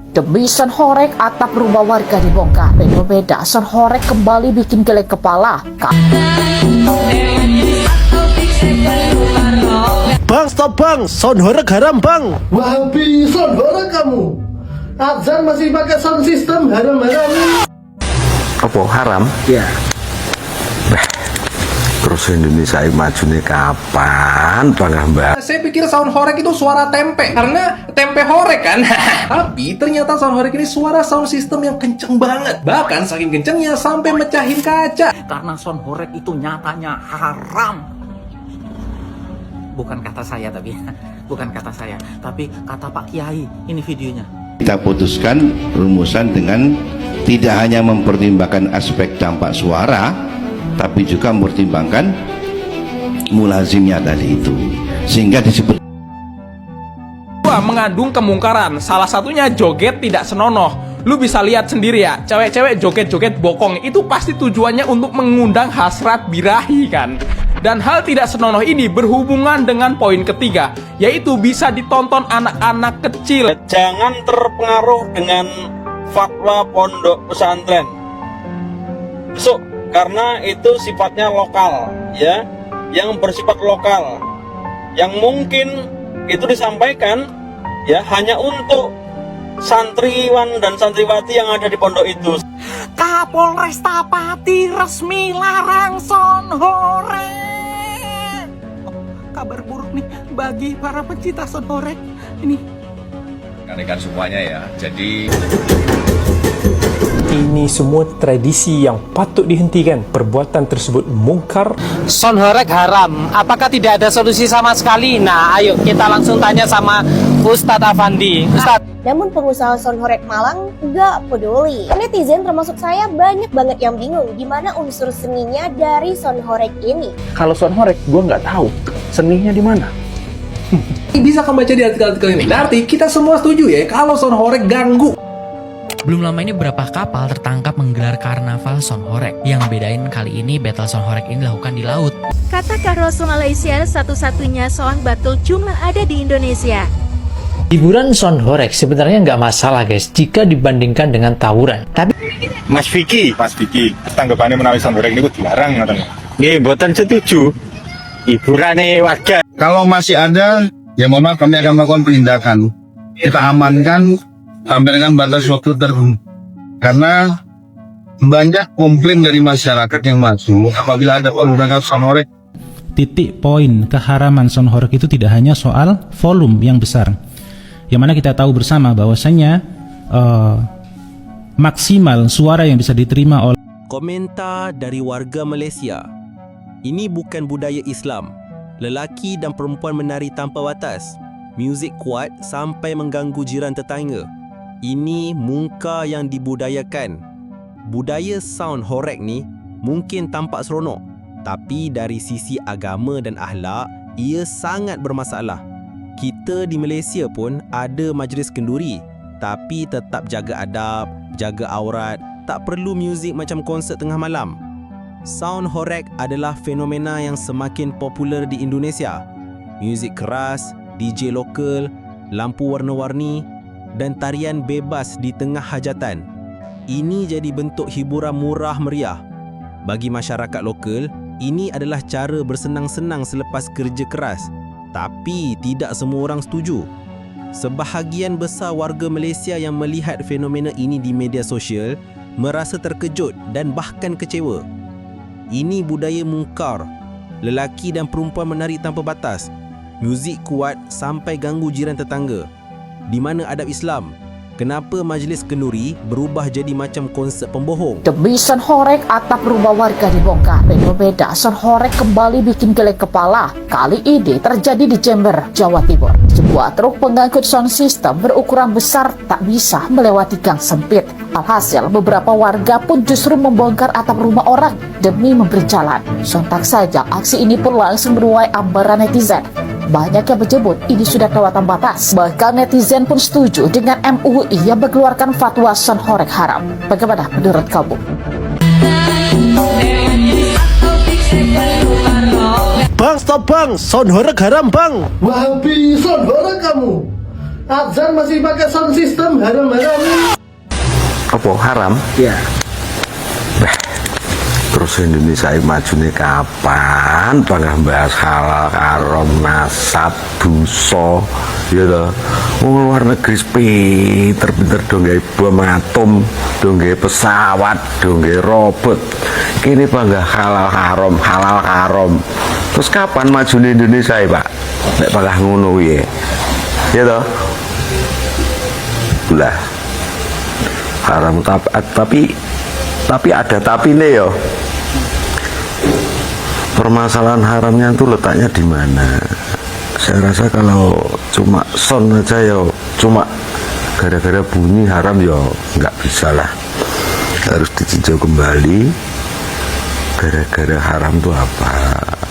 Demi sound horeg, atap rumah warga dibongkar. Fenomena sound horeg kembali bikin geleng kepala. Bang, stop bang, sound horeg haram bang. Wahabi sound horeg kamu. Azan masih pakai sound system haram-haram. Apa haram? Ya. Terus Indonesia maju nih kapan Bang Mbak? Saya pikir sound horeg itu suara tempe, karena tempe horeg kan. Tapi ternyata sound horeg ini suara sound system yang kenceng banget. Bahkan saking kencengnya sampai mecahin kaca. Karena sound horeg itu nyatanya haram. Bukan kata saya tapi, bukan kata saya, tapi kata Pak Kiai. Ini videonya. Kita putuskan rumusan dengan tidak hanya mempertimbangkan aspek dampak suara, tapi juga mempertimbangkan mulazimnya tadi itu, sehingga disebut mengandung kemungkaran. Salah satunya joget tidak senonoh. Lu bisa lihat sendiri ya, cewek-cewek joget-joget bokong itu pasti tujuannya untuk mengundang hasrat birahi kan. Dan hal tidak senonoh ini berhubungan dengan poin ketiga, yaitu bisa ditonton anak-anak kecil. Jangan terpengaruh dengan fatwa pondok pesantren. So, karena itu sifatnya lokal, ya, yang bersifat lokal, yang mungkin itu disampaikan, ya, hanya untuk santriwan dan santriwati yang ada di pondok itu. Kapolresta Pati resmi larang sound horeg. Kabar buruk nih bagi para pencinta sound horeg. Ini Kan semuanya ya. Jadi Ini semua tradisi yang patut dihentikan. Perbuatan tersebut mungkar. Sound horeg haram. Apakah tidak ada solusi sama sekali? Nah, ayo kita langsung tanya sama Ustadz Afandi. Ustadz. Namun pengusaha sound horeg Malang nggak peduli. Netizen termasuk saya banyak banget yang bingung gimana unsur seninya dari sound horeg ini. Kalau sound horeg, gue nggak tahu seninya di mana. Bisa kamu baca di artikel-artikel ini. Berarti kita semua setuju ya kalau sound horeg ganggu. Belum lama ini beberapa kapal tertangkap menggelar karnaval sound horeg. Yang bedain kali ini battle sound horeg ini dilakukan di laut. Kata Rasul Malaysia, satu-satunya sound battle cuma ada di Indonesia. Hiburan sound horeg sebenarnya nggak masalah guys jika dibandingkan dengan tawuran. Tapi Mas Vicky, tanggapannya menawi sound horeg itu dilarang katanya. Nggih, mboten setuju. Hiburane warga. Kalau masih ada, ya mohon maaf kami akan melakukan penindakan. Kita amankan sampai dengan batas waktu tertentu. Karena banyak komplain dari masyarakat yang masuk apabila ada penggunaan sound horeg. Titik poin keharaman sound horeg itu tidak hanya soal volume yang besar. Yang mana kita tahu bersama bahwasanya maksimal suara yang bisa diterima oleh. Komentar dari warga Malaysia. Ini bukan budaya Islam. Lelaki dan perempuan menari tanpa batas. Muzik kuat sampai mengganggu jiran tetangga. Ini mungkar yang dibudayakan. Budaya sound horeg ni mungkin tampak seronok, tapi dari sisi agama dan akhlak, ia sangat bermasalah. Kita di Malaysia pun ada majlis kenduri, tapi tetap jaga adab, jaga aurat, tak perlu muzik macam konsert tengah malam. Sound horeg adalah fenomena yang semakin popular di Indonesia. Muzik keras, DJ lokal, lampu warna-warni dan tarian bebas di tengah hajatan. Ini jadi bentuk hiburan murah meriah. Bagi masyarakat lokal, ini adalah cara bersenang-senang selepas kerja keras. Tapi tidak semua orang setuju. Sebahagian besar warga Malaysia yang melihat fenomena ini di media sosial merasa terkejut dan bahkan kecewa. Ini budaya mungkar. Lelaki dan perempuan menari tanpa batas. Muzik kuat sampai ganggu jiran tetangga. Di mana adab Islam? Kenapa majlis kenduri berubah jadi macam konsert pembohong? Demi sound horeg, atap rumah warga dibongkar. Fenomena sound horeg kembali bikin geleng kepala. Kali ini terjadi di Jember, Jawa Timur. Sebuah truk pengangkut sound system berukuran besar tak bisa melewati gang sempit. Alhasil beberapa warga pun justru membongkar atap rumah orang demi memberi jalan. Sontak saja aksi ini pun langsung menuai ambaran netizen. Banyak yang menyebut ini sudah kelewatan batas. Bahkan netizen pun setuju dengan MUI yang mengeluarkan fatwa sound horeg haram. Bagaimana menurut kamu? Bang, stop bang, sound horeg haram bang. Wahabi sound horeg kamu. azan masih pakai sound system, haram-haram. Apa haram? Ya. Terus Indonesia maju nih kapan? Bangga bahas halal, haram, nasab, dosa, ya toh. Luar negeri pinter-pinter dong gawe bom atom, dong gawe pesawat, dong gawe robot. Kini bangga halal haram. Terus kapan maju nih Indonesia ya Pak? Nek bangga ngono ya. Ya toh. Ulah. Haram tapi ada tapi nih yo. Permasalahan haramnya itu letaknya di mana? Saya rasa kalau cuma sound aja yo, cuma gara-gara bunyi haram yo nggak bisa lah. Harus ditinjau kembali. Gara-gara haram itu apa?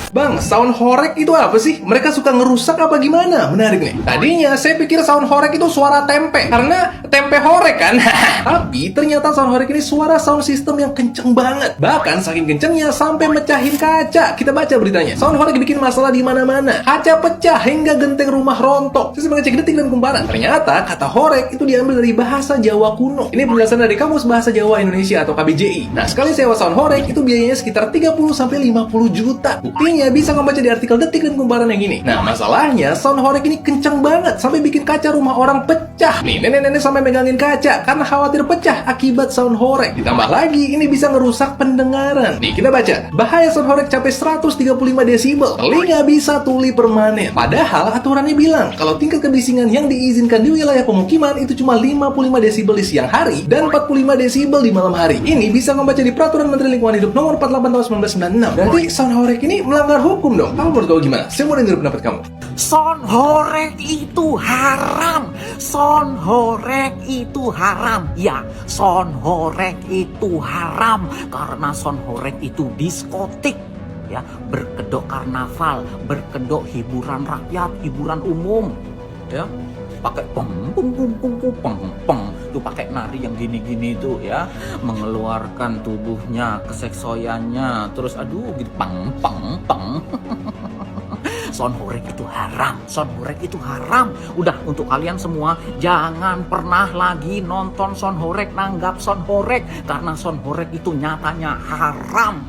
Bang, sound horeg itu apa sih? Mereka suka ngerusak apa gimana? Menarik nih. Tadinya saya pikir sound horeg itu suara tempe, karena tempe horeg kan. Tapi ternyata sound horeg ini suara sound system yang kenceng banget. Bahkan saking kencengnya sampai mecahin kaca. Kita baca beritanya. Sound horeg bikin masalah di mana-mana. Kaca pecah hingga genteng rumah rontok. Saya mengecek detik dan kumparan. Ternyata kata horeg itu diambil dari bahasa Jawa kuno. Ini penjelasan dari Kamus Bahasa Jawa Indonesia atau KBJI. Nah, sekali sewa sound horeg itu biayanya sekitar 30 sampai 50 juta. Buktinya bisa membaca di artikel Detik dan Kumparan yang ini. Nah, masalahnya sound horeg ini kencang banget sampai bikin kaca rumah orang pecah. Nih, nenek-nenek sampai megangin kaca karena khawatir pecah akibat sound horeg. Ditambah lagi, ini bisa ngerusak pendengaran. Nih, kita baca. Bahaya sound horeg capai 135 desibel. Telinga bisa tuli permanen. Padahal aturannya bilang kalau tingkat kebisingan yang diizinkan di wilayah pemukiman itu cuma 55 desibel di siang hari dan 45 desibel di malam hari. Ini bisa membaca di Peraturan Menteri Lingkungan Hidup Nomor 48 Tahun 1996. Berarti sound horeg ini melanggar hukum dong. Kamu menurut kamu gimana? Saya mau dengar pendapat kamu. Sound horeg itu haram. Sound horeg itu haram. Ya, sound horeg itu haram karena sound horeg itu diskotik. Ya, berkedok karnaval, berkedok hiburan rakyat, hiburan umum. Ya, pakai peng, tuh pakai nari yang gini-gini itu ya, mengeluarkan tubuhnya, keseksoyannya, terus aduh gitu peng. Sound horeg itu haram, sound horeg itu haram. Udah, untuk kalian semua jangan pernah lagi nonton sound horeg, nanggap sound horeg karena sound horeg itu nyatanya haram.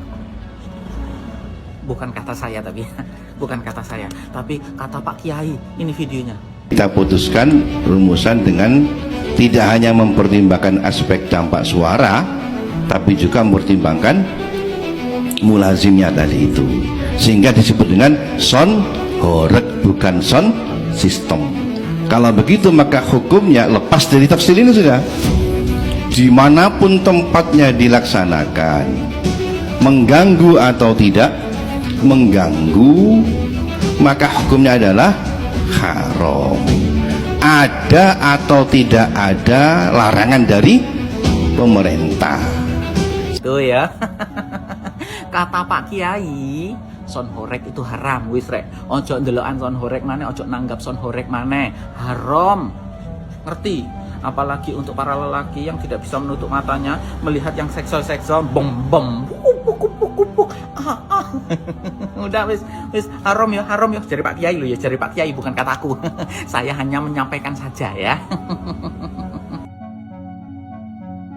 Bukan kata saya tapi kata Pak Kiai. Ini videonya. Kita putuskan rumusan dengan tidak hanya mempertimbangkan aspek dampak suara, tapi juga mempertimbangkan mulazimnya tadi itu, sehingga disebut dengan sound horeg, bukan sound system. Kalau begitu maka hukumnya lepas dari tafsir ini sudah. Dimanapun tempatnya dilaksanakan, mengganggu atau tidak mengganggu, maka hukumnya adalah haram. Ada atau tidak ada larangan dari pemerintah. Itu ya. Kata Pak Kiai, sound horeg itu haram. Wis rek, ojo ndelokan sound horeg maneh, ojo nanggap sound horeg maneh. Haram. Ngerti? Apalagi untuk para lelaki yang tidak bisa menutup matanya melihat yang seksual bom. Udah wis haram ya dari Pak Kiai lo ya, dari Pak Kiai bukan kataku. Saya hanya menyampaikan saja ya.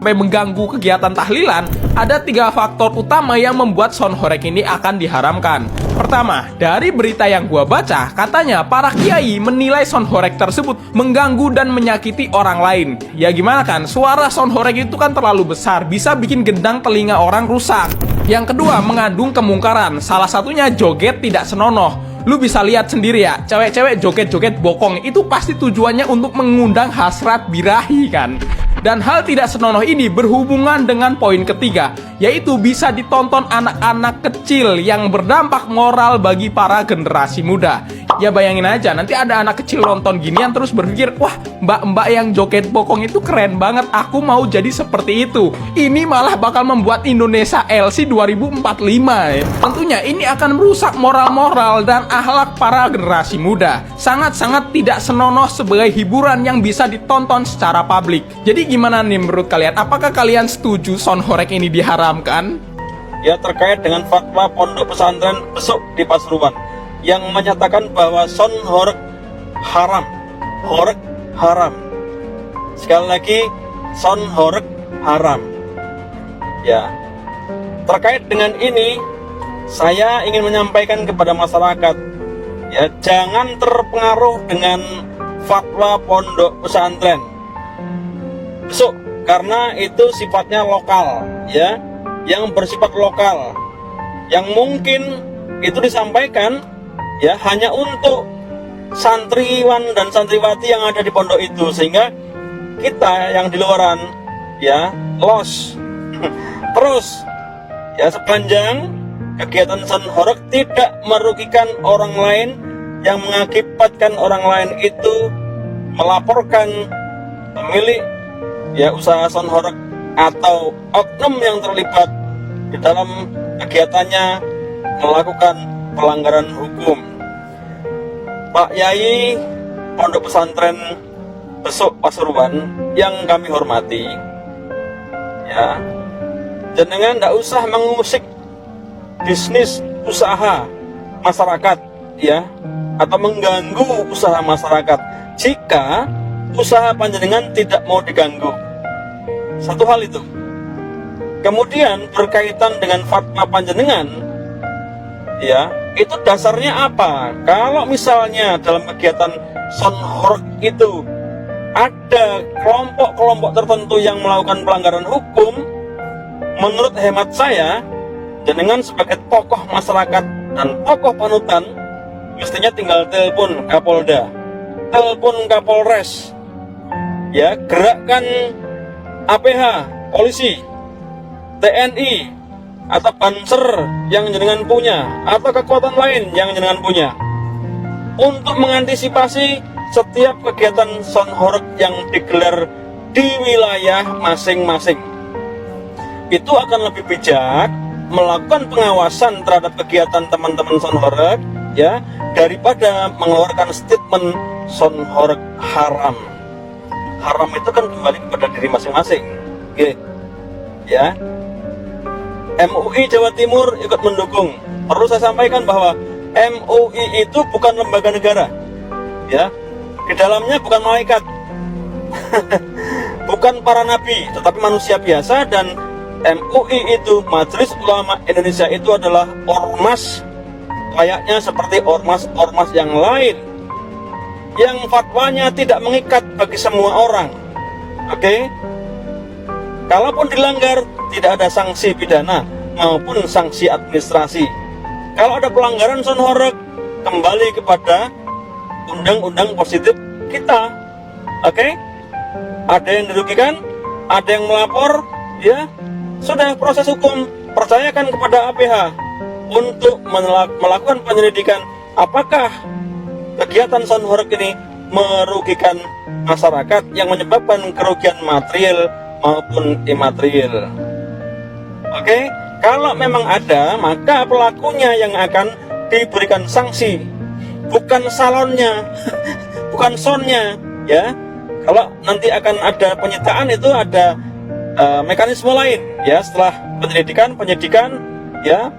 Sampai mengganggu kegiatan tahlilan, ada 3 faktor utama yang membuat sound horeg ini akan diharamkan. Pertama, dari berita yang gua baca, katanya para kiai menilai sound horeg tersebut mengganggu dan menyakiti orang lain. Ya gimana kan, suara sound horeg itu kan terlalu besar, bisa bikin gendang telinga orang rusak. Yang kedua, mengandung kemungkaran, salah satunya joget tidak senonoh. Lu bisa lihat sendiri ya, cewek-cewek joget-joget bokong itu pasti tujuannya untuk mengundang hasrat birahi kan. Dan hal tidak senonoh ini berhubungan dengan poin ketiga, yaitu bisa ditonton anak-anak kecil yang berdampak moral bagi para generasi muda. Ya bayangin aja, nanti ada anak kecil nonton ginian terus berpikir, wah mbak-mbak yang joget bokong itu keren banget, aku mau jadi seperti itu. Ini malah bakal membuat Indonesia LC 2045 ya. Tentunya ini akan merusak moral-moral dan akhlak para generasi muda. Sangat-sangat tidak senonoh sebagai hiburan yang bisa ditonton secara publik. Jadi gimana nih menurut kalian? Apakah kalian setuju sound horeg ini diharamkan? Ya, terkait dengan fatwa Pondok Pesantren Besuk di Pasuruan yang menyatakan bahwa sound horeg haram. Horeg haram. Sekali lagi, sound horeg haram. Ya. Terkait dengan ini, saya ingin menyampaikan kepada masyarakat, ya, jangan terpengaruh dengan fatwa pondok pesantren. Besok, karena itu sifatnya lokal, ya, yang bersifat lokal, yang mungkin itu disampaikan, ya, hanya untuk santriwan dan santriwati yang ada di pondok itu, sehingga kita yang di luaran, ya, loss. Terus, ya, sepanjang kegiatan sound horeg tidak merugikan orang lain, yang mengakibatkan orang lain itu melaporkan pemilik, ya, usaha sound horeg atau oknum yang terlibat di dalam kegiatannya melakukan pelanggaran hukum. Pak Yai Pondok Pesantren Besok Pasuruan yang kami hormati, ya, jenengan tidak usah mengusik bisnis usaha masyarakat, ya, atau mengganggu usaha masyarakat jika usaha panjenengan tidak mau diganggu. Satu hal itu. Kemudian berkaitan dengan fatwa panjenengan, ya, itu dasarnya apa? Kalau misalnya dalam kegiatan sound horeg itu ada kelompok-kelompok tertentu yang melakukan pelanggaran hukum, menurut hemat saya, jenengan sebagai tokoh masyarakat dan tokoh panutan mestinya tinggal telepon Kapolda, telepon Kapolres, ya, gerakkan APH, polisi, TNI, atau Banser yang jenengan punya, atau kekuatan lain yang jenengan punya, untuk mengantisipasi setiap kegiatan sound horeg yang digelar di wilayah masing-masing. Itu akan lebih bijak melakukan pengawasan terhadap kegiatan teman-teman sound horeg, ya, daripada mengeluarkan statement sound horeg haram. Haram itu kan kembali kepada diri masing-masing, oke, ya. MUI Jawa Timur ikut mendukung. Perlu saya sampaikan bahwa MUI itu bukan lembaga negara, ya. Di dalamnya bukan malaikat, bukan para nabi, tetapi manusia biasa. Dan MUI itu, Majelis Ulama Indonesia, itu adalah ormas layaknya seperti ormas-ormas yang lain, yang fatwanya tidak mengikat bagi semua orang. Oke? Kalaupun dilanggar, tidak ada sanksi pidana maupun sanksi administrasi. Kalau ada pelanggaran sound horeg, kembali kepada undang-undang positif kita. Oke? Ada yang dirugikan, ada yang melapor, ya, sudah proses hukum. Percayakan kepada APH untuk melakukan penyelidikan apakah kegiatan sound horeg ini merugikan masyarakat yang menyebabkan kerugian material maupun imaterial. Oke? Kalau memang ada, maka pelakunya yang akan diberikan sanksi, bukan salonnya, bukan soundnya, ya. Kalau nanti akan ada penyitaan, itu ada mekanisme lain, ya, setelah penyidikan, ya,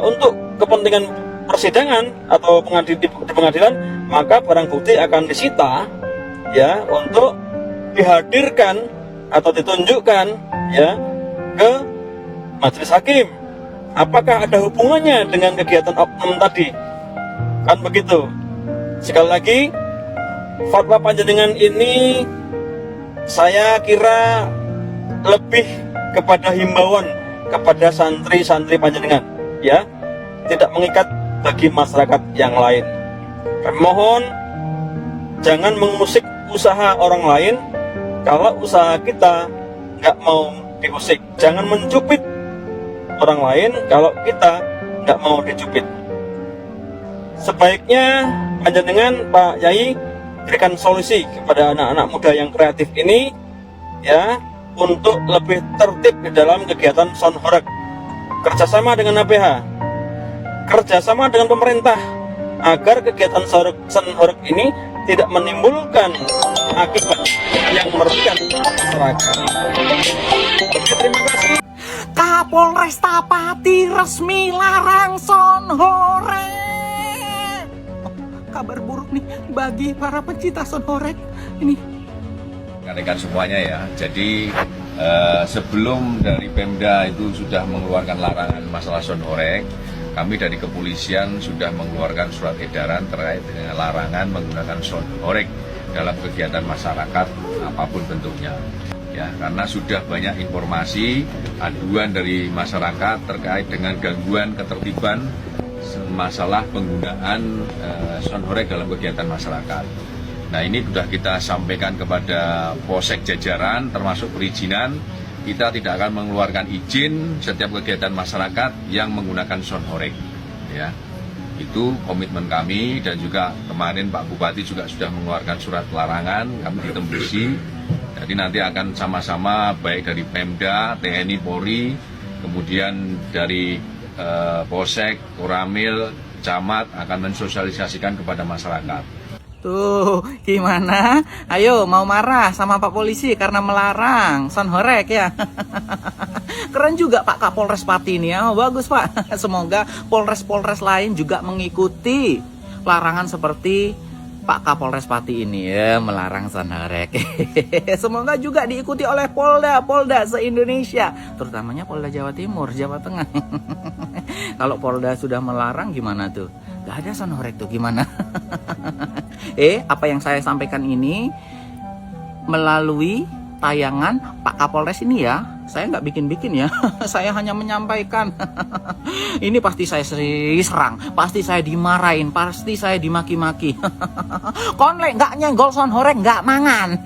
untuk kepentingan persidangan atau di pengadilan, maka barang bukti akan disita, ya, untuk dihadirkan atau ditunjukkan, ya, ke majelis hakim. Apakah ada hubungannya dengan kegiatan oknum tadi? Kan begitu. Sekali lagi, fatwa panjenengan ini saya kira lebih kepada himbauan kepada santri-santri panjenengan, ya, tidak mengikat bagi masyarakat yang lain. Kami mohon jangan mengusik usaha orang lain kalau usaha kita nggak mau diusik. Jangan mencubit orang lain kalau kita nggak mau dicubit. Sebaiknya panjenengan, Pak Yai, berikan solusi kepada anak-anak muda yang kreatif ini, ya, untuk lebih tertib di dalam kegiatan sound horeg. Kerjasama dengan APH, kerjasama dengan pemerintah, agar kegiatan sound horeg ini tidak menimbulkan akibat yang merugikan masyarakat. Oke, terima kasih. Kapolresta Pati resmi larang sound horeg. kabar buruk nih bagi para pencinta sound horeg ini. Rekan semuanya ya, jadi sebelum dari Pemda itu sudah mengeluarkan larangan masalah sound horeg, kami dari kepolisian sudah mengeluarkan surat edaran terkait dengan larangan menggunakan sound horeg dalam kegiatan masyarakat apapun bentuknya. Ya, karena sudah banyak informasi aduan dari masyarakat terkait dengan gangguan ketertiban masalah penggunaan sound horeg dalam kegiatan masyarakat. Nah, ini sudah kita sampaikan kepada Polsek jajaran termasuk perizinan. Kita tidak akan mengeluarkan izin setiap kegiatan masyarakat yang menggunakan sound horeg. Ya, itu komitmen kami, dan juga kemarin Pak Bupati juga sudah mengeluarkan surat larangan, kami ditembusi. Jadi nanti akan sama-sama baik dari Pemda, TNI, Polri, kemudian dari Polsek, Koramil, Camat akan mensosialisasikan kepada masyarakat. Tuh, gimana? Ayo, mau marah sama Pak Polisi karena melarang sound horeg ya? Keren juga Pak Kapolres Pati ini ya, bagus Pak. Semoga Polres-Polres lain juga mengikuti larangan seperti Pak Kapolres Pati ini ya, melarang sound horeg. Semoga juga diikuti oleh Polda se-Indonesia, terutamanya Polda Jawa Timur, Jawa Tengah. Kalau Polda sudah melarang gimana tuh? Gak ada sound horeg tuh gimana? Apa yang saya sampaikan ini melalui tayangan Pak Kapolres ini ya, saya nggak bikin-bikin ya. Saya hanya menyampaikan. Ini pasti saya serang, pasti saya dimarahin, pasti saya dimaki-maki. Konle nggak nyenggol sound horeg nggak mangan.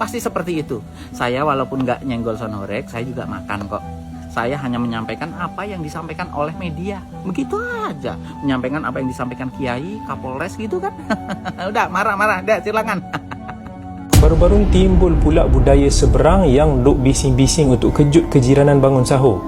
Pasti seperti itu. Saya walaupun nggak nyenggol sound horeg, saya juga makan kok. Saya hanya menyampaikan apa yang disampaikan oleh media. Begitu aja. Menyampaikan apa yang disampaikan Kiai, Kapolres gitu kan. Udah marah-marah, udah silakan. Baru-baru timbul pula budaya seberang yang duk bising-bising untuk kejut kejiranan bangun sahur.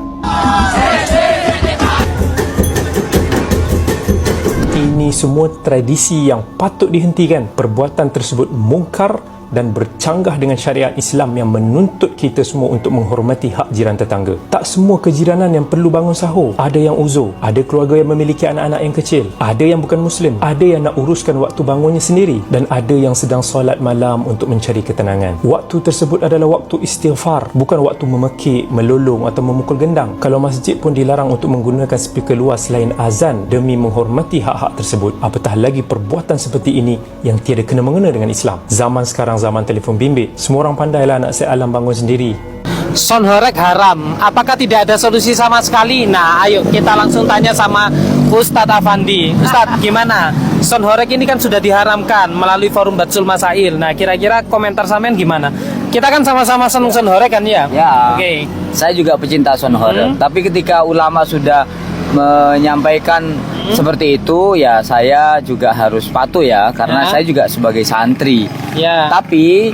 Ini semua tradisi yang patut dihentikan. Perbuatan tersebut mungkar dan bercanggah dengan syariat Islam yang menuntut kita semua untuk menghormati hak jiran tetangga. Tak semua kejiranan yang perlu bangun sahur. Ada yang uzur, ada keluarga yang memiliki anak-anak yang kecil, ada yang bukan Muslim, ada yang nak uruskan waktu bangunnya sendiri, dan ada yang sedang solat malam untuk mencari ketenangan. Waktu tersebut adalah waktu istighfar, bukan waktu memekik, melolong atau memukul gendang. Kalau masjid pun dilarang untuk menggunakan speaker luas selain azan demi menghormati hak-hak tersebut, apatah lagi perbuatan seperti ini yang tiada kena-mengena dengan Islam. Zaman sekarang zaman telefon bimbit, semua orang pandailah nak set alam bangun sendiri. Sound horeg haram, apakah tidak ada solusi sama sekali? Nah, ayo kita langsung tanya sama Ustadz Afandi. Ustadz, gimana? Sound horeg ini kan sudah diharamkan melalui forum Batsul Masail. Nah, kira-kira komentar sampean gimana? Kita kan sama-sama seneng sound horeg kan ya? Ya. Oke. Saya juga pecinta sound horeg, tapi ketika ulama sudah menyampaikan seperti itu, ya saya juga harus patuh ya, karena saya juga sebagai santri. Ya. Tapi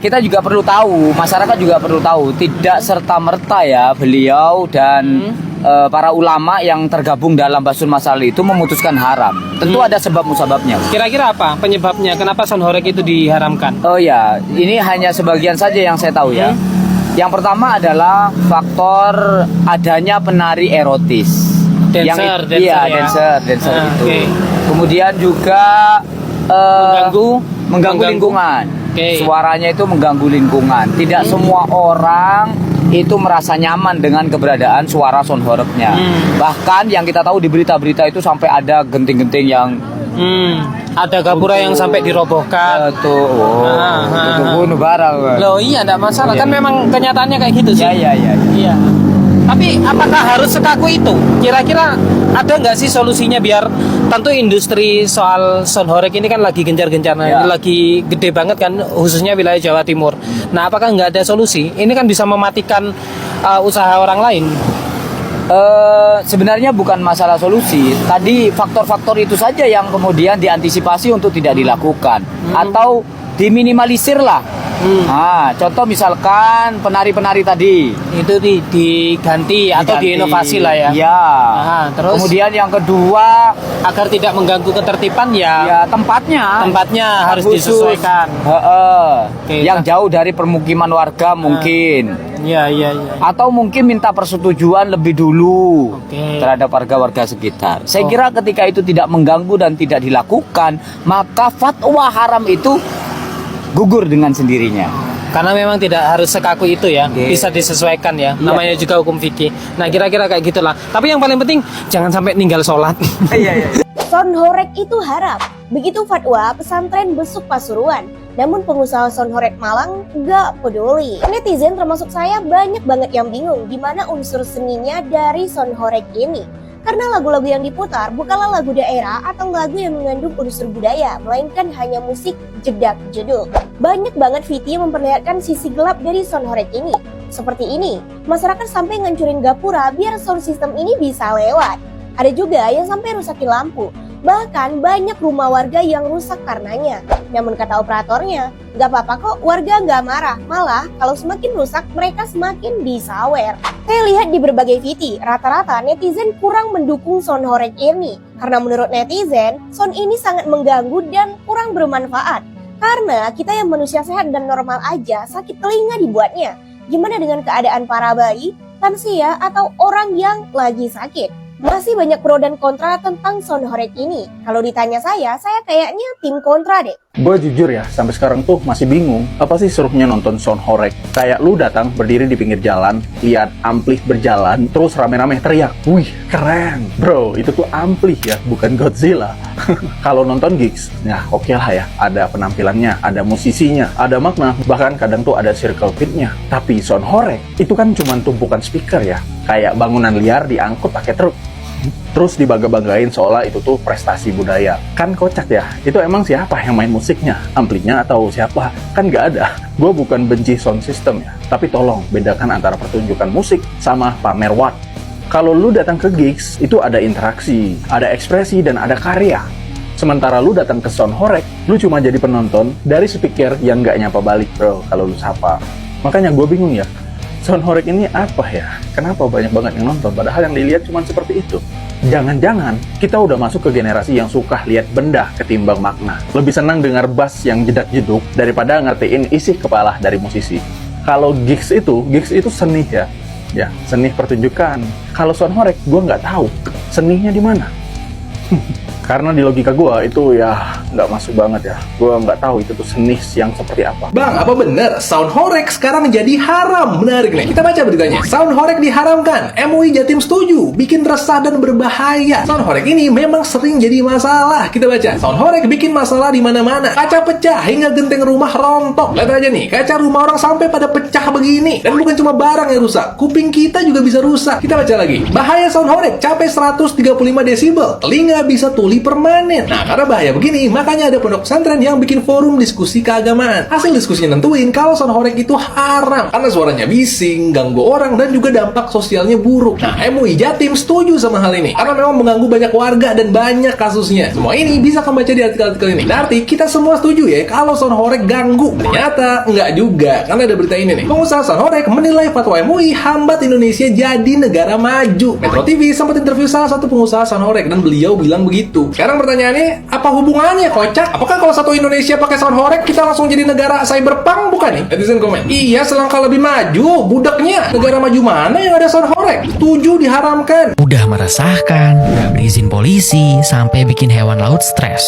kita juga perlu tahu, masyarakat juga perlu tahu, tidak serta-merta ya beliau dan para ulama yang tergabung dalam Batsul Masail itu memutuskan haram. Tentu ada sebab musababnya. Kira-kira apa penyebabnya? Kenapa sound horeg itu diharamkan? Oh ya, ini hanya sebagian saja yang saya tahu ya. Yang pertama adalah faktor adanya penari erotis. Dancer dancer itu. Okay. Kemudian juga mengganggu lingkungan. Okay. Suaranya itu mengganggu lingkungan. Tidak semua orang itu merasa nyaman dengan keberadaan suara sound horegnya. Bahkan yang kita tahu di berita-berita itu sampai ada genting-genting yang ada gapura yang sampai dirobohkan. Itu bunuh barang. Loh iya, enggak masalah. Kan memang kenyataannya kayak gitu sih. Iya. Tapi apakah harus sekaku itu? Kira-kira ada nggak sih solusinya biar, tentu industri soal sound horeg ini kan lagi gencar-gencarnya, lagi gede banget kan, khususnya wilayah Jawa Timur. Nah, apakah nggak ada solusi? Ini kan bisa mematikan usaha orang lain. Sebenarnya bukan masalah solusi. Tadi faktor-faktor itu saja yang kemudian diantisipasi untuk tidak dilakukan atau diminimalisir lah. Nah, contoh misalkan penari-penari tadi itu diganti atau diinovasi lah ya. Iya. Nah, terus kemudian yang kedua, agar tidak mengganggu ketertiban ya tempatnya harus khusus. disesuaikan. Yang jauh dari permukiman warga mungkin. Iya. Atau mungkin minta persetujuan lebih dulu terhadap warga-warga sekitar. Saya kira ketika itu tidak mengganggu dan tidak dilakukan, maka fatwa haram itu gugur dengan sendirinya. Karena memang tidak harus sekaku itu ya, bisa disesuaikan ya. Namanya juga hukum fikih. Nah, kira-kira kayak gitulah. Tapi yang paling penting jangan sampai ninggal sholat. Son horeg itu haram. Begitu fatwa pesantren Besuk Pasuruan. Namun pengusaha son horeg Malang nggak peduli. Netizen termasuk saya banyak banget yang bingung gimana unsur seninya dari son horeg ini. Karena lagu-lagu yang diputar bukanlah lagu daerah atau lagu yang mengandung unsur budaya, melainkan hanya musik jedak jeduk. Banyak banget VT yang memperlihatkan sisi gelap dari sound horeg ini. Seperti ini, masyarakat sampai ngancurin gapura biar sound system ini bisa lewat. Ada juga yang sampai rusakin lampu. Bahkan banyak rumah warga yang rusak karenanya. Namun kata operatornya, nggak apa-apa kok, warga nggak marah. Malah kalau semakin rusak, mereka semakin disawer. Saya lihat di berbagai VT, rata-rata netizen kurang mendukung sound horeg ini. Karena menurut netizen, sound ini sangat mengganggu dan kurang bermanfaat. Karena kita yang manusia sehat dan normal aja sakit telinga dibuatnya. Gimana dengan keadaan para bayi, lansia, atau orang yang lagi sakit? Masih banyak pro dan kontra tentang sound horeg ini. Kalau ditanya saya kayaknya tim kontra deh. Gue jujur ya, sampai sekarang tuh masih bingung. Apa sih serunya nonton sound horeg? Kayak lu datang berdiri di pinggir jalan, lihat ampli berjalan, terus rame-rame teriak. Wih, keren. Bro, itu tuh ampli ya, bukan Godzilla. Kalau nonton gigs, ya oke lah ya. Ada penampilannya, ada musisinya, ada makna. Bahkan kadang tuh ada circle pitnya. Tapi sound horeg, itu kan cuma tumpukan speaker ya. Kayak bangunan liar diangkut pakai truk. Terus dibangga-banggain seolah itu tuh prestasi budaya. Kan kocak ya, itu emang siapa yang main musiknya? Amplinya atau siapa? Kan gak ada. Gue bukan benci sound system ya, tapi tolong bedakan antara pertunjukan musik sama pamer watt. Kalau lu datang ke gigs, itu ada interaksi, ada ekspresi, dan ada karya. Sementara lu datang ke sound horeg, lu cuma jadi penonton dari speaker yang gak nyapa balik bro kalau lu sapa. Makanya gue bingung ya, sound horeg ini apa ya? Kenapa banyak banget yang nonton? Padahal yang dilihat cuma seperti itu. Jangan-jangan kita udah masuk ke generasi yang suka lihat benda ketimbang makna. Lebih senang dengar bass yang jedak-jeduk daripada ngertiin isi kepala dari musisi. Kalau gigs itu seni ya. Ya, seni pertunjukan. Kalau sound horeg, gue nggak tahu seninya di mana. Karena di logika gue itu ya nggak masuk banget ya. Gue nggak tahu itu tuh seni yang seperti apa. Bang, apa bener sound horeg sekarang jadi haram? Menarik nih. Kita baca beritanya. Sound horeg diharamkan. MUI Jatim setuju. Bikin resah dan berbahaya. Sound horeg ini memang sering jadi masalah. Kita baca. Sound horeg bikin masalah di mana-mana. Kaca pecah hingga genteng rumah rontok. Lihat aja nih, kaca rumah orang sampai pada pecah begini. Dan bukan cuma barang yang rusak, kuping kita juga bisa rusak. Kita baca lagi. Bahaya sound horeg capai 135 desibel. Telinga bisa tuli permanen. Nah, karena bahaya begini, makanya ada pondok pesantren yang bikin forum diskusi keagamaan. Hasil diskusinya nentuin kalau sound horeg itu haram karena suaranya bising, ganggu orang, dan juga dampak sosialnya buruk. Nah, MUI Jatim setuju sama hal ini karena memang mengganggu banyak warga dan banyak kasusnya. Semua ini bisa kamu baca di artikel-artikel ini. Berarti kita semua setuju ya kalau sound horeg ganggu. Ternyata enggak juga, karena ada berita ini nih. Pengusaha sound horeg menilai fatwa MUI hambat Indonesia jadi negara maju. Metro TV sempat interview salah satu pengusaha sound horeg dan beliau bilang begitu. Sekarang pertanyaannya, apa hubungannya kocak? Apakah kalau satu Indonesia pakai sound horeg kita langsung jadi negara cyberpunk bukan nih? Netizen komen. Iya, selangkah lebih maju. Budaknya, negara maju mana yang ada sound horeg? Setuju diharamkan. Udah meresahkan, udah berizin polisi, sampai bikin hewan laut stres.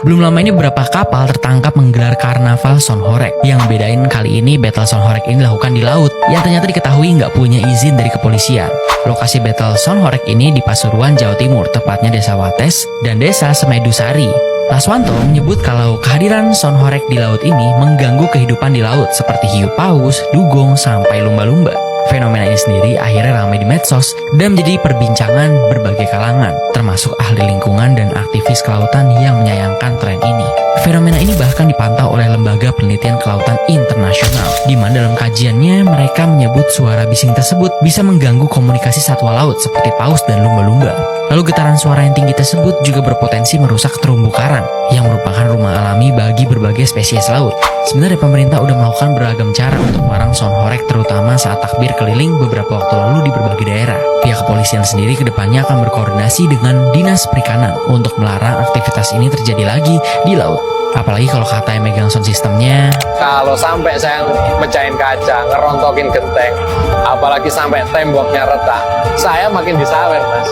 Belum lama ini beberapa kapal tertangkap menggelar karnaval sound horeg. Yang bedain kali ini battle sound horeg ini dilakukan di laut, yang ternyata diketahui nggak punya izin dari kepolisian. Lokasi battle sound horeg ini di Pasuruan, Jawa Timur, tepatnya Desa Wates dan Desa Semedusari. Laswanto menyebut kalau kehadiran sound horeg di laut ini mengganggu kehidupan di laut seperti hiu paus, dugong, sampai lumba-lumba. Fenomena ini sendiri akhirnya ramai di medsos dan menjadi perbincangan berbagai kalangan, termasuk ahli lingkungan dan aktivis kelautan yang menyayangkan tren ini. Fenomena ini bahkan dipantau oleh Lembaga Penelitian Kelautan Internasional, di mana dalam kajiannya mereka menyebut suara bising tersebut bisa mengganggu komunikasi satwa laut seperti paus dan lumba-lumba. Lalu getaran suara yang tinggi tersebut juga berpotensi merusak terumbu karang, yang merupakan rumah alami bagi berbagai spesies laut. Sebenarnya pemerintah udah melakukan beragam cara untuk melarang sound horeg, terutama saat takbir keliling beberapa waktu lalu di berbagai daerah. Pihak kepolisian sendiri kedepannya akan berkoordinasi dengan Dinas Perikanan untuk melarang aktivitas ini terjadi lagi di laut. Apalagi kalau kata yang megang sound sistemnya, kalau sampai saya mecahin kaca, ngerontokin genteng, apalagi sampai temboknya retak, saya makin disawer, Mas.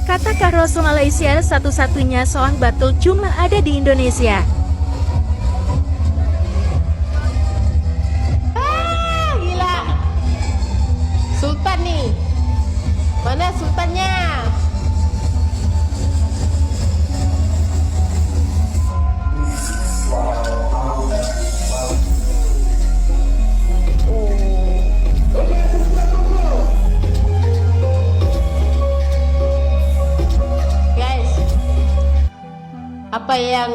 Kata Rasul Malaysia, satu-satunya soang batul cuma ada di Indonesia. Gila. Sultan nih. Mana sultannya? Apa yang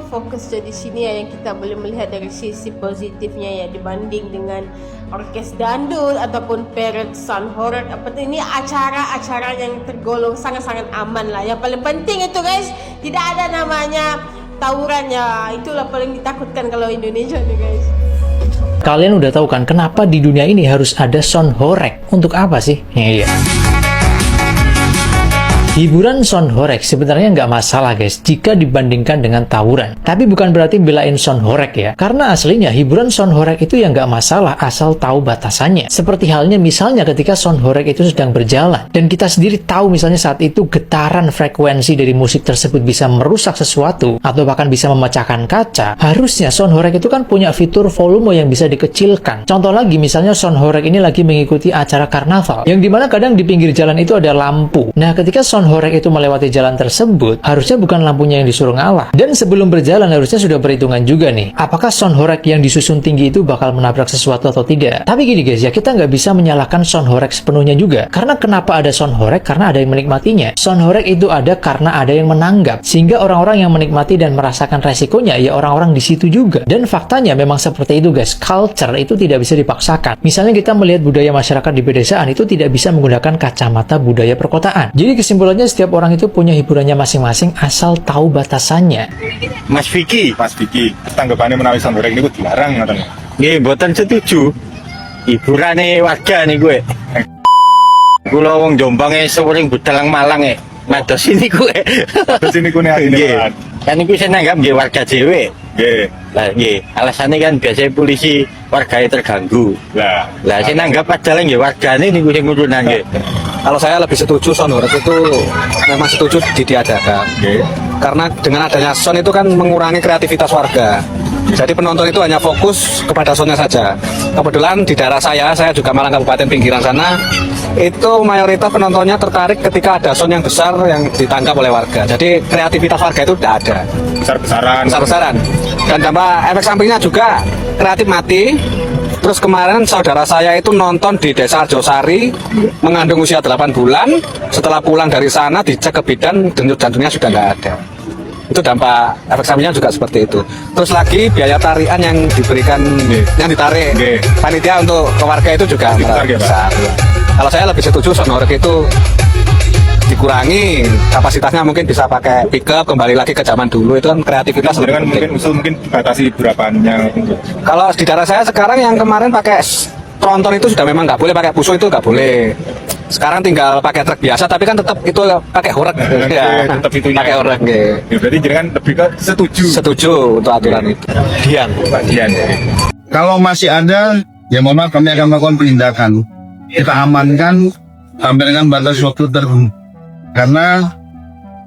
fokus di sini ya, yang kita boleh melihat dari sisi positifnya ya, dibanding dengan orkes dandut ataupun parade sound horeg, ini acara-acara yang tergolong sangat-sangat aman lah. Yang paling penting itu guys, tidak ada namanya tawuran ya, itulah paling ditakutkan kalau Indonesia nih guys. Kalian udah tahu kan kenapa di dunia ini harus ada sound horeg? Untuk apa sih? Iya. Hiburan sound horeg sebenarnya nggak masalah guys jika dibandingkan dengan tawuran. Tapi bukan berarti belain sound horeg ya. Karena aslinya hiburan sound horeg itu ya nggak masalah asal tahu batasannya. Seperti halnya misalnya ketika sound horeg itu sedang berjalan. Dan kita sendiri tahu misalnya saat itu getaran frekuensi dari musik tersebut bisa merusak sesuatu. Atau bahkan bisa memecahkan kaca. Harusnya sound horeg itu kan punya fitur volume yang bisa dikecilkan. Contoh lagi misalnya sound horeg ini lagi mengikuti acara karnaval. Yang dimana kadang di pinggir jalan itu ada lampu. Nah ketika sound horeg itu melewati jalan tersebut, harusnya bukan lampunya yang disuruh ngalah. Dan sebelum berjalan harusnya sudah perhitungan juga nih, apakah sound horeg yang disusun tinggi itu bakal menabrak sesuatu atau tidak. Tapi gini guys ya, kita nggak bisa menyalahkan sound horeg sepenuhnya juga. Karena kenapa ada sound horeg? Karena ada yang menikmatinya. Sound horeg itu ada karena ada yang menanggap. Sehingga orang-orang yang menikmati dan merasakan resikonya, ya orang-orang di situ juga. Dan faktanya memang seperti itu guys, culture itu tidak bisa dipaksakan. Misalnya kita melihat budaya masyarakat di pedesaan itu tidak bisa menggunakan kacamata budaya perkotaan. Jadi kesimpulannya setiap orang itu punya hiburannya masing-masing asal tahu batasannya. Mas Vicky, tanggapannya menawi sound horeg niku dilarang ngoten. Nggih, mboten setuju. Hiburane warga nih gue. Kula wong Jombang sering budalang Malang mados sini gue. Mados sini kune atine. Kan niku saya nanggap nggih warga dhewe. Nggih. Lah nggih, alasane kan biasanya polisi warganya terganggu. Lah saya nanggap padahal nggih wargane niku sing ngurunan nggih. Kalau saya lebih setuju sound horeg itu memang setuju diadakan. Karena dengan adanya sound itu kan mengurangi kreativitas warga. Jadi penonton itu hanya fokus kepada soundnya saja. Kebetulan di daerah saya juga Malang Kabupaten pinggiran sana, itu mayoritas penontonnya tertarik ketika ada sound yang besar yang ditangkap oleh warga. Jadi kreativitas warga itu tidak ada. Besar-besaran. Dan tambah efek sampingnya juga kreatif mati. Terus kemarin saudara saya itu nonton di Desa Arjosari, mengandung usia 8 bulan, setelah pulang dari sana dicek ke bidan, denyut jantungnya sudah nggak ada. Itu dampak efek sampingnya juga seperti itu. Terus lagi biaya tarian yang diberikan, yang ditarik panitia untuk keluarga itu juga besar. Kalau saya lebih setuju sound horeg itu dikurangi, kapasitasnya mungkin bisa pakai pickup, kembali lagi ke zaman dulu, itu kan kreativitas lebih penting. Mungkin batasi berapanya. Kalau di daerah saya sekarang yang kemarin pakai tronton itu sudah memang nggak boleh, pakai puso itu nggak boleh. Sekarang tinggal pakai truk biasa, tapi kan tetap itu pakai horeg. Ya, tetap itunya. Pakai horeg. Ya, berarti jangan lebih ke setuju untuk aturan itu. Dian. Kalau masih ada, ya mohon maaf kami akan melakukan penindakan. Kita amankan sampai dengan batas waktu tertentu. Karena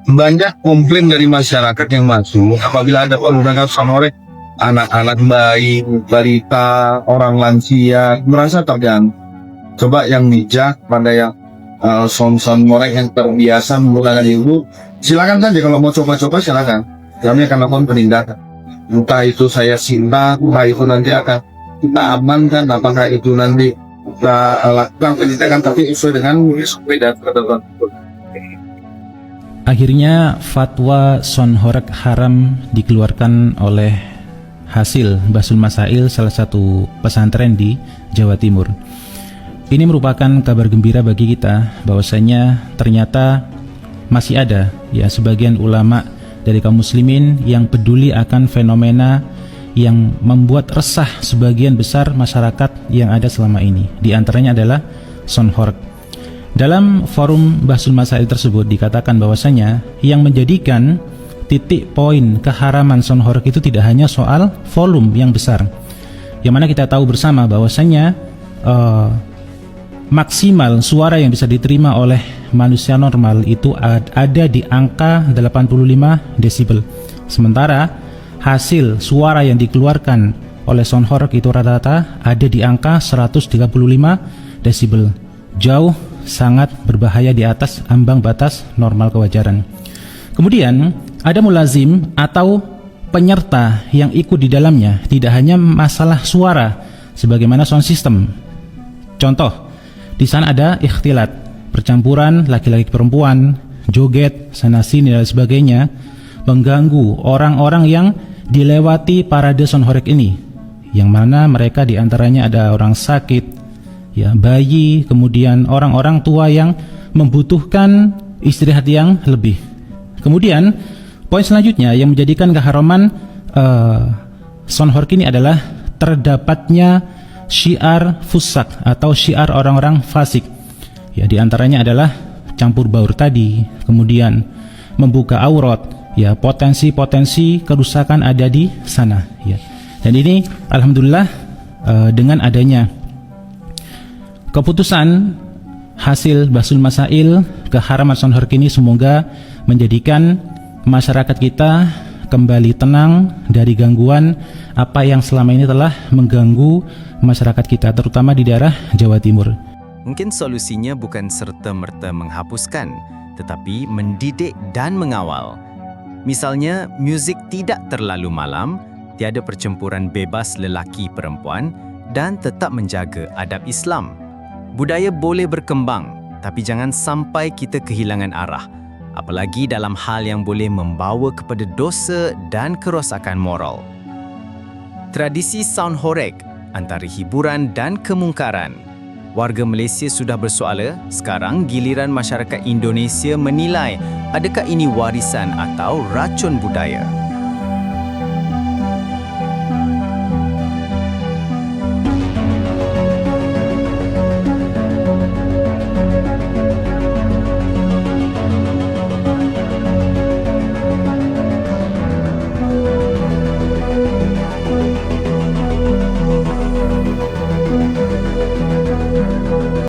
banyak komplain dari masyarakat yang masuk apabila ada penggunaan sound horeg, anak-anak, bayi, balita, orang lansia merasa terganggu. Coba yang bijak pada yang sound horeg yang terbiasa menggunakan itu, silakan saja kalau mau coba-coba silakan. Kami akan melakukan penindakan. Entah itu saya sinta, entah itu nanti akan kita amankan, apakah itu nanti kita lakukan penindakan tapi sesuai dengan SOP dan ketentuan. Akhirnya fatwa Son Horeg haram dikeluarkan oleh Hasil Basul Masail, salah satu pesantren di Jawa Timur. Ini merupakan kabar gembira bagi kita bahwasanya ternyata masih ada ya sebagian ulama dari kaum muslimin yang peduli akan fenomena yang membuat resah sebagian besar masyarakat yang ada selama ini. Di antaranya adalah Son Horeg. Dalam forum Basul Masail tersebut dikatakan bahwasanya yang menjadikan titik poin keharaman Son Horeg itu tidak hanya soal volume yang besar, yang mana kita tahu bersama bahwasanya maksimal suara yang bisa diterima oleh manusia normal itu ada di angka 85 desibel. Sementara hasil suara yang dikeluarkan oleh Son Horeg itu rata-rata ada di angka 135 desibel. Jauh sangat berbahaya di atas ambang batas normal kewajaran. Kemudian ada mulazim atau penyerta yang ikut di dalamnya, tidak hanya masalah suara sebagaimana sound system. Contoh, di sana ada ikhtilat, percampuran laki-laki perempuan, joget sana sini dan sebagainya, mengganggu orang-orang yang dilewati parade Son Horeg ini, yang mana mereka diantaranya ada orang sakit, ya, bayi, kemudian orang-orang tua yang membutuhkan istirahat yang lebih. Kemudian poin selanjutnya yang menjadikan keharaman Son Horeg ini adalah terdapatnya syiar fusak atau syiar orang-orang fasik. Ya, diantaranya adalah campur baur tadi, kemudian membuka aurat, ya, potensi-potensi kerusakan ada di sana. Ya. Dan ini alhamdulillah dengan adanya keputusan hasil Basul Masail keharaman Son Horeg ini semoga menjadikan masyarakat kita kembali tenang dari gangguan apa yang selama ini telah mengganggu masyarakat kita, terutama di daerah Jawa Timur. Mungkin solusinya bukan serta-merta menghapuskan, tetapi mendidik dan mengawal. Misalnya, musik tidak terlalu malam, tiada percampuran bebas lelaki perempuan, dan tetap menjaga adab Islam. Budaya boleh berkembang, tapi jangan sampai kita kehilangan arah, apalagi dalam hal yang boleh membawa kepada dosa dan kerosakan moral. Tradisi Son Horeg antara hiburan dan kemungkaran. Warga Malaysia sudah bersuala, sekarang giliran masyarakat Indonesia menilai adakah ini warisan atau racun budaya.